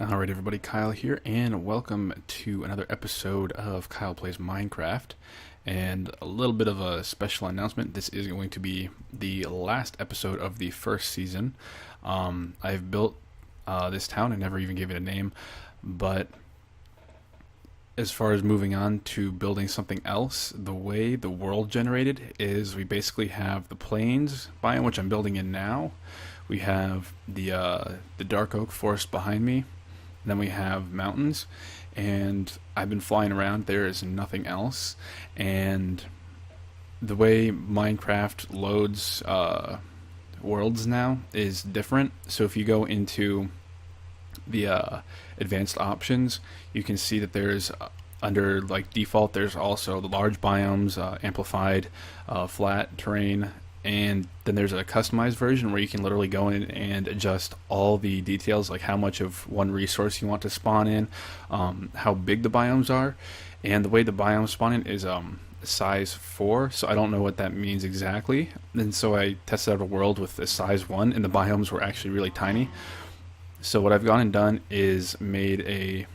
Alright everybody, Kyle here, and welcome to another episode of Kyle Plays Minecraft. And a little bit of a special announcement. This is going to be the last episode of the first season. I've built this town. I never even gave it a name, but as far as moving on to building something else, the way the world generated is we basically have the plains biome, which I'm building in now. We have the dark oak forest behind me. Then we have mountains, and I've been flying around. There is nothing else, and the way Minecraft loads worlds now is different. So if you go into the advanced options, you can see that there's under like default, there's also the large biomes, amplified, flat terrain. And then there's a customized version where you can literally go in and adjust all the details, like how much of one resource you want to spawn in, how big the biomes are, and the way the biomes spawn in is size 4, so I don't know what that means exactly. And so I tested out a world with a size 1, and the biomes were actually really tiny. So what I've gone and done is made a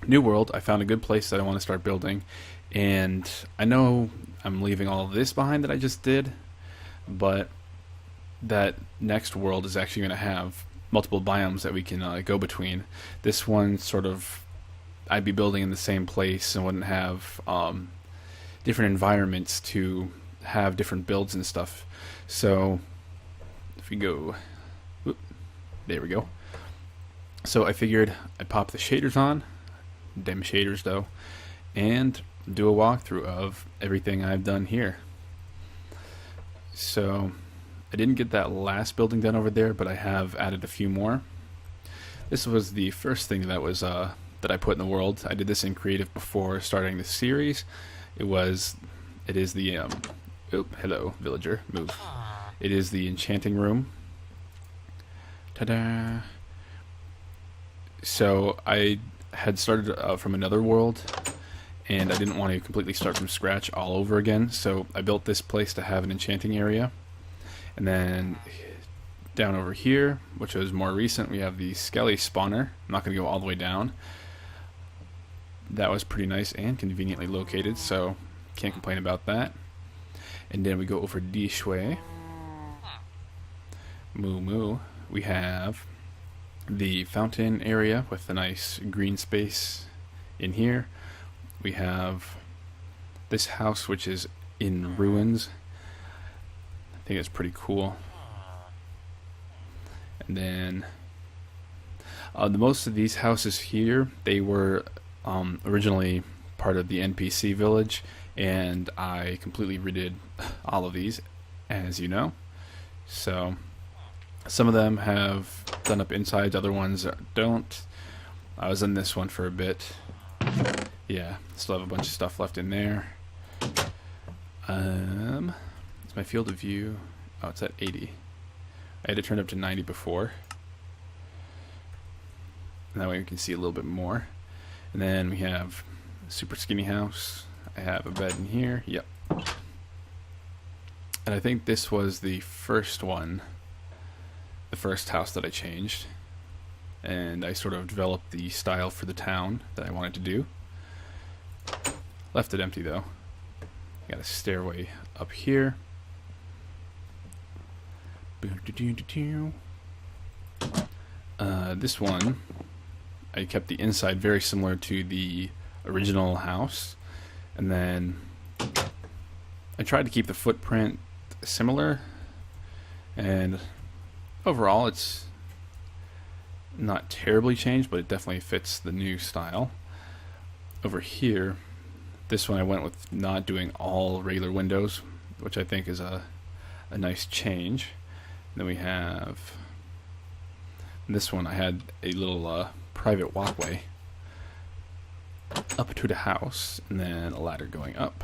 new world. I found a good place that I want to start building, and I know I'm leaving all of this behind that I just did, but that next world is actually going to have multiple biomes that we can go between. This one sort of I'd be building in the same place and wouldn't have different environments to have different builds and stuff. So if we go, whoop, there we go. So I figured I'd pop the shaders on, damn shaders though, and do a walkthrough of everything I've done here. So I didn't get that last building done over there, but I have added a few more. This was the first thing that was that I put in the world. I did this in creative before starting the series. It is the hello villager, move. It is the enchanting room. Ta-da! So I had started from another world, and I didn't want to completely start from scratch all over again, so I built this place to have an enchanting area. And then down over here, which was more recent, we have the Skelly spawner. I'm not going to go all the way down. That was pretty nice and conveniently located, so can't complain about that. And then we go over this way. Moo moo. We have the fountain area with a nice green space in here. We have this house, which is in ruins. I think it's pretty cool. And then the most of these houses here, they were originally part of the NPC village, and I completely redid all of these, as you know. So some of them have done up insides, other ones don't. I was in this one for a bit. Yeah, still have a bunch of stuff left in there. It's my field of view. Oh, it's at 80. I had it turned up to 90 before. And that way we can see a little bit more. And then we have a super skinny house. I have a bed in here. Yep. And I think this was the first one. The first house that I changed. And I sort of developed the style for the town that I wanted to do. Left it empty though. Got a stairway up here. This one, I kept the inside very similar to the original house, and then I tried to keep the footprint similar, and overall it's not terribly changed, but it definitely fits the new style. Over here, this one I went with not doing all regular windows, which I think is a nice change. And then we have this one. I had a little private walkway up to the house, and then a ladder going up,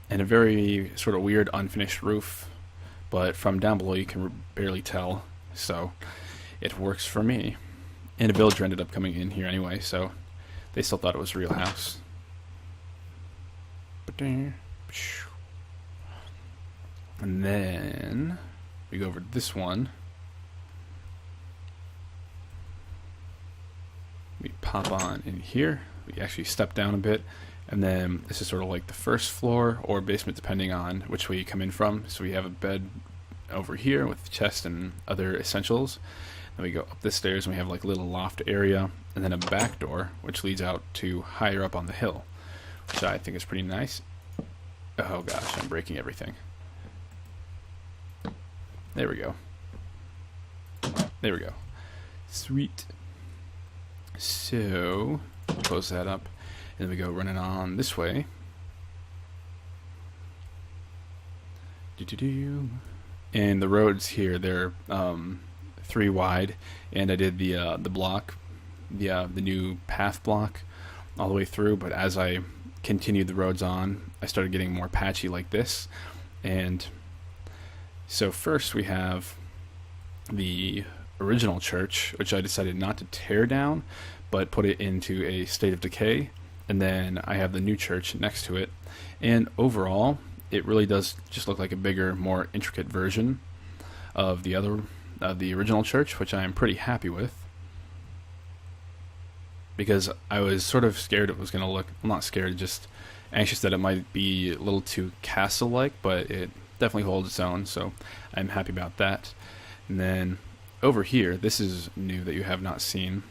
and a very sort of weird unfinished roof, but from down below you can barely tell, so it works for me. And a villager ended up coming in here anyway, so they still thought it was a real house. And then we go over to this one. We pop on in here. We actually step down a bit, and then this is sort of like the first floor or basement depending on which way you come in from. So we have a bed over here with chest and other essentials. Then we go up the stairs and we have like a little loft area, and then a back door which leads out to higher up on the hill, which I think is pretty nice. Oh gosh, I'm breaking everything. There we go. There we go. Sweet. So, close that up, and then we go running on this way. And the roads here, they're 3 wide, and I did the block, the new path block all the way through, but as I continued the roads on, I started getting more patchy like this. And so first we have the original church, which I decided not to tear down, but put it into a state of decay. And then I have the new church next to it. And overall, it really does just look like a bigger, more intricate version of the original church, which I am pretty happy with. Because I was sort of scared it was going to look, well, not scared, just anxious that it might be a little too castle-like, but it definitely holds its own, so I'm happy about that. And then over here, this is new that you have not seen.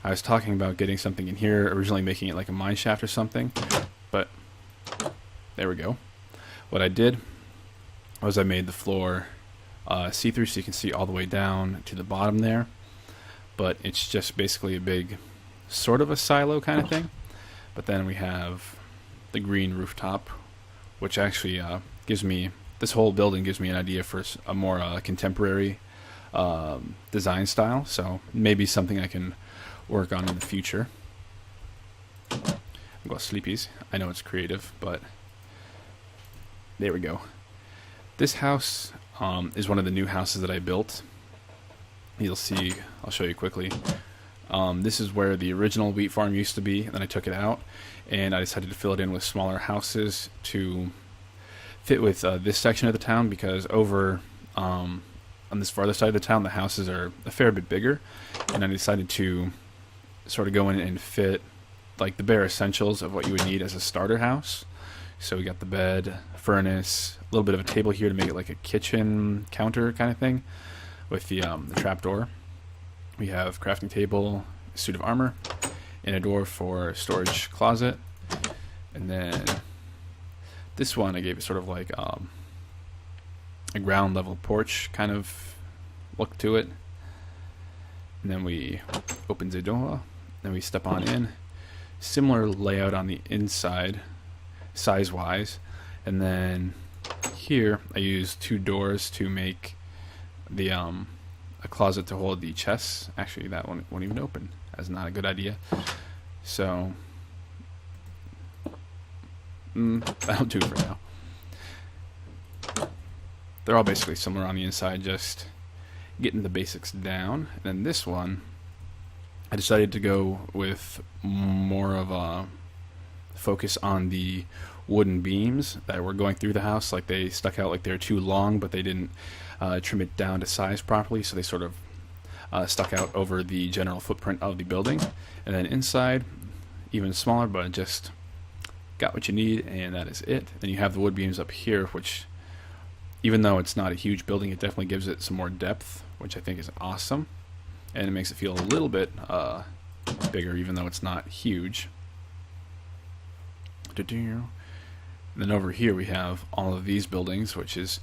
I was talking about getting something in here, originally making it like a mine shaft or something, but there we go. What I did was I made the floor see-through so you can see all the way down to the bottom there, but it's just basically a big sort of a silo kind of thing. But then we have the green rooftop, which actually gives me, this whole building gives me an idea for a more contemporary design style, so maybe something I can work on in the future. I'm going sleepies. I know it's creative, but there we go. This house is one of the new houses that I built. You'll see, I'll show you quickly. This is where the original wheat farm used to be, and then I took it out, and I decided to fill it in with smaller houses to fit with this section of the town, because over on this farther side of the town, the houses are a fair bit bigger, and I decided to sort of go in and fit like the bare essentials of what you would need as a starter house. So we got the bed, furnace, a little bit of a table here to make it like a kitchen counter kind of thing with the trapdoor. We have crafting table, a suit of armor, and a door for storage closet. And then this one I gave it sort of like a ground level porch kind of look to it. And then we open the door, then we step on in. Similar layout on the inside, size wise. And then here I use 2 doors to make the a closet to hold the chests. Actually, that one won't even open. That's not a good idea. So that'll do for now. They're all basically similar on the inside, just getting the basics down. And then this one, I decided to go with more of a focus on the wooden beams that were going through the house. Like they stuck out like they're too long, but they didn't trim it down to size properly, so they sort of stuck out over the general footprint of the building. And then inside, even smaller, but just got what you need, and that is it. Then you have the wood beams up here, which, even though it's not a huge building, it definitely gives it some more depth, which I think is awesome. And it makes it feel a little bit bigger, even though it's not huge. And then over here we have all of these buildings, which is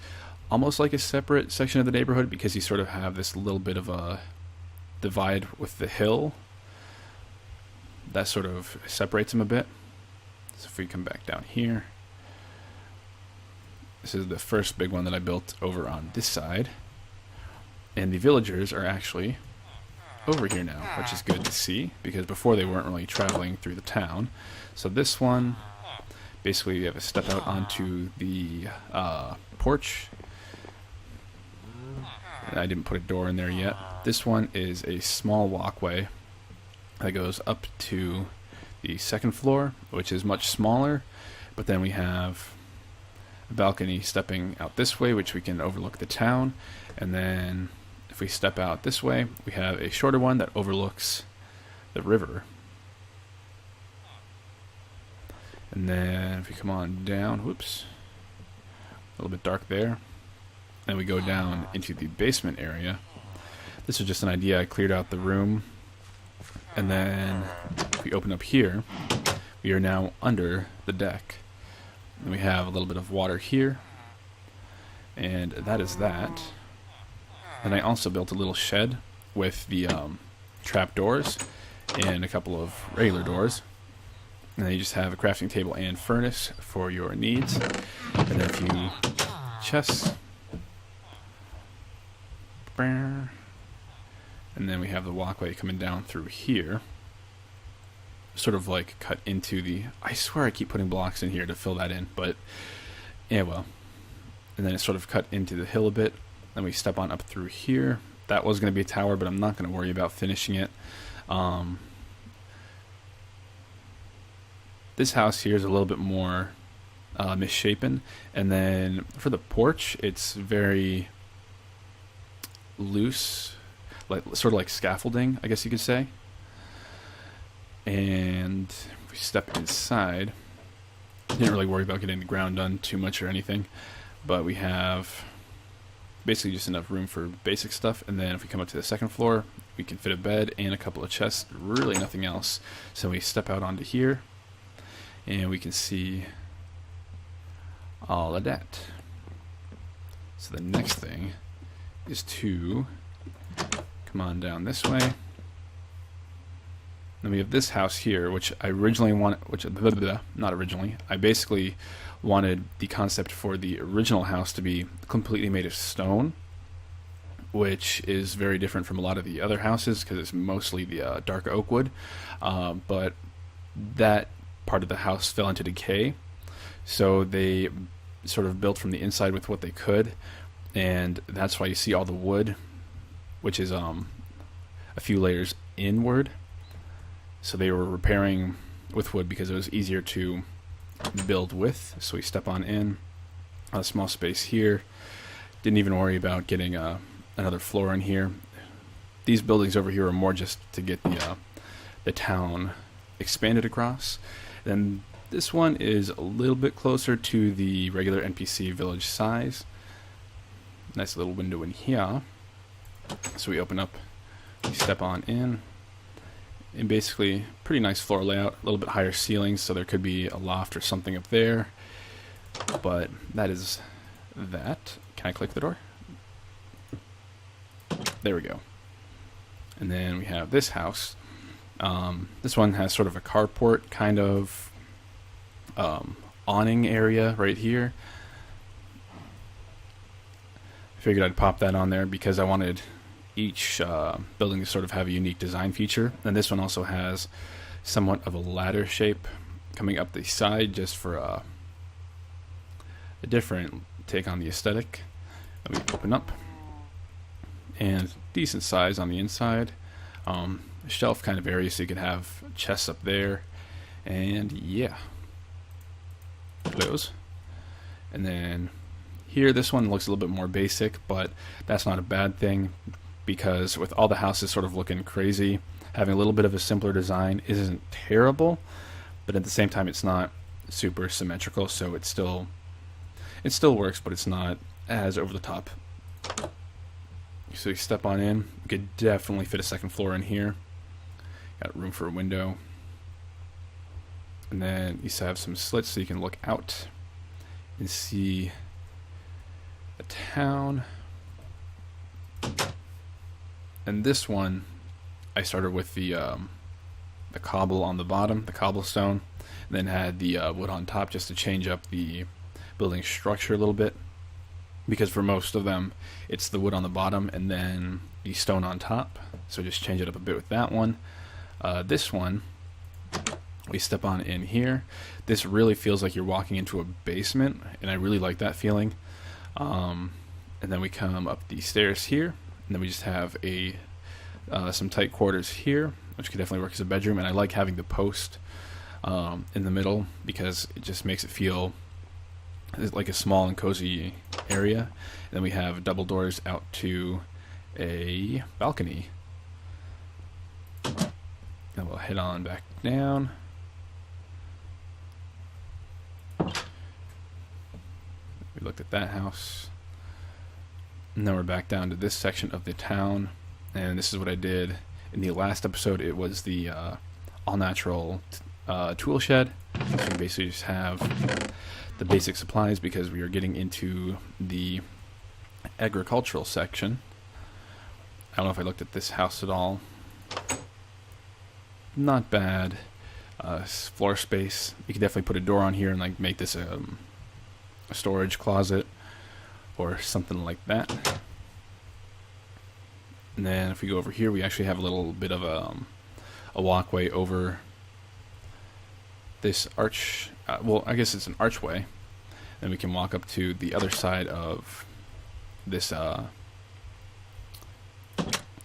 almost like a separate section of the neighborhood, because you sort of have this little bit of a divide with the hill that sort of separates them a bit. So if we come back down here, this is the first big one that I built over on this side, and the villagers are actually over here now, which is good to see, because before they weren't really traveling through the town. So this one, basically you have to step out onto the porch. I didn't put a door in there yet. This one is a small walkway that goes up to the second floor, which is much smaller, but then we have a balcony stepping out this way, which we can overlook the town. And then if we step out this way, we have a shorter one that overlooks the river. And then if we come on down, whoops, a little bit dark there. And we go down into the basement area. This is just an idea. I cleared out the room. And then if we open up here, we are now under the deck. And we have a little bit of water here. And that is that. And I also built a little shed with the trap doors and a couple of regular doors. And then you just have a crafting table and furnace for your needs. And then a few chests. And then we have the walkway coming down through here. Sort of like cut into the... I swear I keep putting blocks in here to fill that in, but yeah, well. And then it's sort of cut into the hill a bit. Then we step on up through here. That was going to be a tower, but I'm not going to worry about finishing it. This house here is a little bit more misshapen. And then for the porch, it's very loose, like sort of like scaffolding, I guess you could say. And if we step inside, didn't really worry about getting the ground done too much or anything, but we have basically just enough room for basic stuff. And then if we come up to the second floor, we can fit a bed and a couple of chests, really nothing else. So we step out onto here and we can see all of that. So the next thing is to come on down this way. Then we have this house here, which I originally wanted, not originally, I basically wanted the concept for the original house to be completely made of stone, which is very different from a lot of the other houses because it's mostly the dark oak wood. But that part of the house fell into decay, so they sort of built from the inside with what they could, and that's why you see all the wood, which is a few layers inward. So they were repairing with wood because it was easier to build with. So we step on in, a small space here. Didn't even worry about getting another floor in here. These buildings over here are more just to get the town expanded across. Then this one is a little bit closer to the regular NPC village size. Nice little window in here. So we open up, we step on in. And basically, pretty nice floor layout, a little bit higher ceilings, so there could be a loft or something up there. But that is that. Can I click the door? There we go. And then we have this house. This one has sort of a carport kind of awning area right here. I figured I'd pop that on there because I wanted each building to sort of have a unique design feature. And this one also has somewhat of a ladder shape coming up the side just for a different take on the aesthetic. Let me open up. And decent size on the inside. Shelf kind of area so you could have chests up there. And yeah. Close. And then here, this one looks a little bit more basic, but that's not a bad thing, because with all the houses sort of looking crazy, having a little bit of a simpler design isn't terrible, but at the same time it's not super symmetrical, so it still works, but it's not as over the top. So you step on in, you could definitely fit a second floor in here. Got room for a window. And then you have some slits so you can look out and see a town. And this one, I started with the cobble on the bottom, the cobblestone, and then had the wood on top just to change up the building structure a little bit. Because for most of them, it's the wood on the bottom and then the stone on top. So just change it up a bit with that one. This one, we step on in here. This really feels like you're walking into a basement, and I really like that feeling. And then we come up the stairs here. And then we just have some tight quarters here, which could definitely work as a bedroom. And I like having the post in the middle because it just makes it feel like a small and cozy area. And then we have double doors out to a balcony. Then we'll head on back down. we looked at that house. And then we're back down to this section of the town, and this is what I did in the last episode. It was the all-natural tool shed. So we basically just have the basic supplies because we are getting into the agricultural section. I don't know if I looked at this house at all. Not bad. Floor space. You can definitely put a door on here and like make this a storage closet or something like that. And then if we go over here, we actually have a little bit of a walkway over this arch. Well, I guess it's an archway. Then we can walk up to the other side of this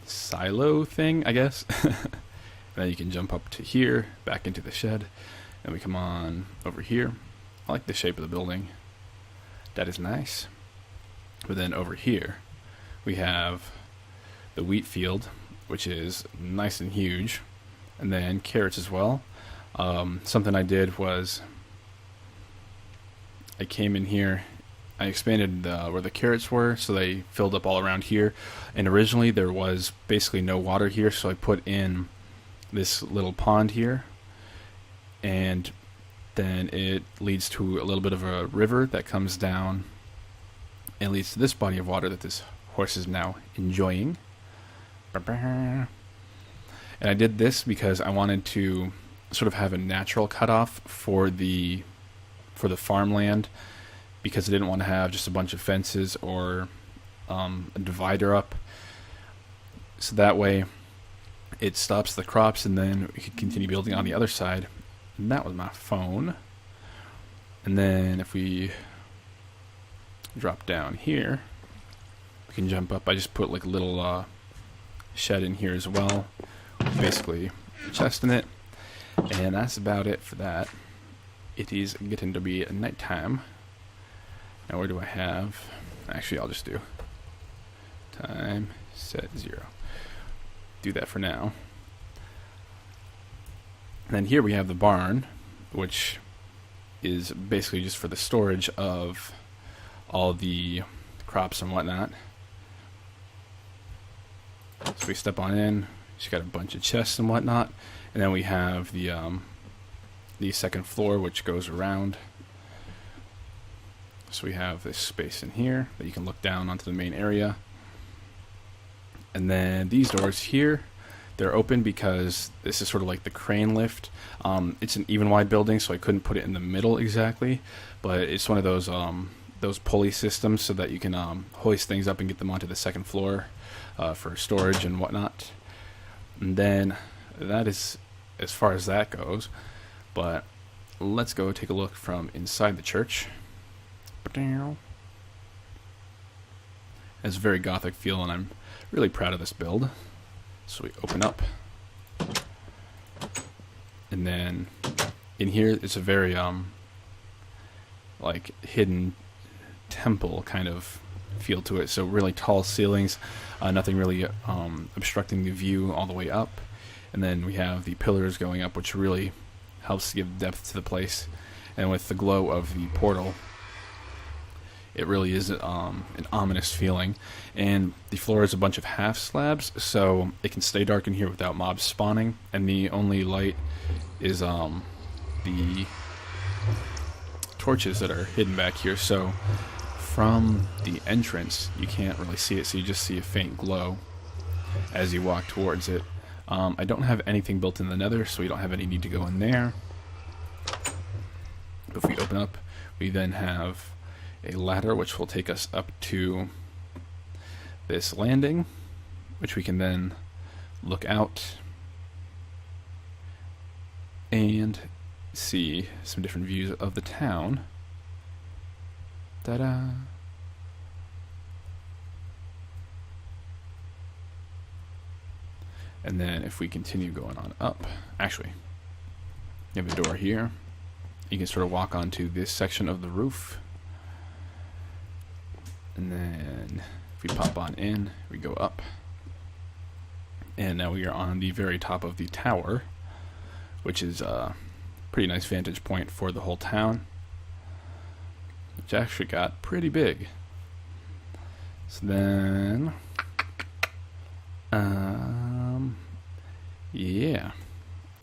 silo thing, I guess. Then you can jump up to here, back into the shed. Then we come on over here. I like the shape of the building. That is nice. But then over here, we have the wheat field, which is nice and huge. And then carrots as well. Something I did was I came in here, I expanded where the carrots were, so they filled up all around here. And originally there was basically no water here, so I put in this little pond here, and then it leads to a little bit of a river that comes down and leads to this body of water that this horse is now enjoying. And I did this because I wanted to sort of have a natural cutoff for the farmland, because I didn't want to have just a bunch of fences or a divider up. So that way it stops the crops, and then we could continue building on the other side. And that was my phone. And then if we drop down here, we can jump up. I just put like a little shed in here as well, basically a chest in it. And that's about it for that. It is getting to be nighttime. Now where do I have? Actually, I'll just do time set 0. Do that for now. And then here we have the barn, which is basically just for the storage of all the crops and whatnot. So we step on in. She's got a bunch of chests and whatnot. And then we have the second floor, which goes around. So we have this space in here that you can look down onto the main area. And then these doors here, they're open because this is sort of like the crane lift. It's an even wide building, so I couldn't put it in the middle exactly, but it's one of those pulley systems so that you can hoist things up and get them onto the second floor for storage and whatnot. And then that is as far as that goes. But let's go take a look from inside the church. It's a very gothic feel, and I'm really proud of this build. So we open up, and then in here it's a very like hidden temple kind of feel to it. So really tall ceilings, nothing really obstructing the view all the way up. And then we have the pillars going up, which really helps to give depth to the place. And with the glow of the portal, it really is an ominous feeling. And the floor is a bunch of half slabs, so it can stay dark in here without mobs spawning. And the only light is the torches that are hidden back here. So from the entrance, you can't really see it, so you just see a faint glow as you walk towards it. I don't have anything built in the nether, so we don't have any need to go in there. If we open up, we then have a ladder which will take us up to this landing, which we can then look out and see some different views of the town. Ta-da! And then if we continue going on up, actually, you have a door here. You can sort of walk onto this section of the roof. And then if we pop on in, we go up. And now we are on the very top of the tower, which is a pretty nice vantage point for the whole town. which actually got pretty big. So then, yeah,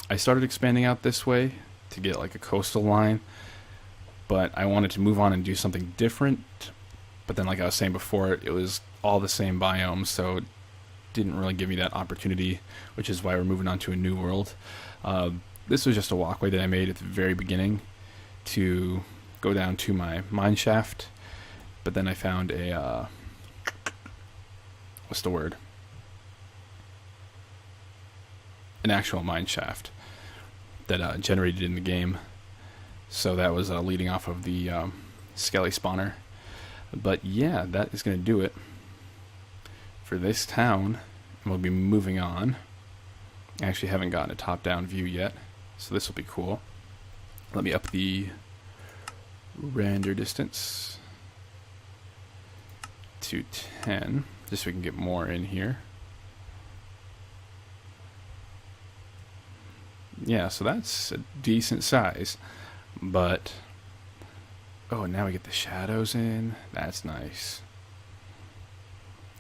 I started expanding out this way to get like a coastal line, but I wanted to move on and do something different. But then, like I was saying before, it was all the same biomes, so it didn't really give me that opportunity, which is why we're moving on to a new world. This was just a walkway that I made at the very beginning to go down to my mine shaft, but then I found a, what's the word? An actual mine shaft that generated in the game. So that was leading off of the Skelly spawner. But yeah, that is going to do it for this town. And we'll be moving on. I actually haven't gotten a top-down view yet, so this will be cool. Let me up the render distance to 10, just so we can get more in here. Yeah, so that's a decent size, but oh, now we get the shadows in. That's nice.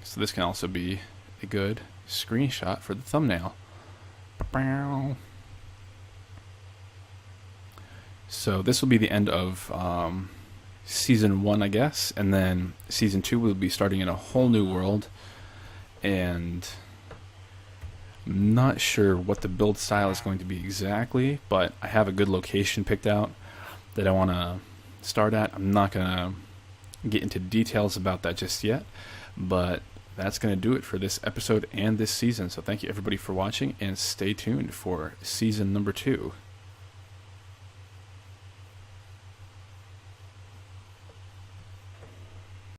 So this can also be a good screenshot for the thumbnail. So this will be the end of season 1, I guess, and then season 2 will be starting in a whole new world, and I'm not sure what the build style is going to be exactly, but I have a good location picked out that I want to start at. I'm not going to get into details about that just yet, but that's going to do it for this episode and this season. So thank you everybody for watching, and stay tuned for season number 2.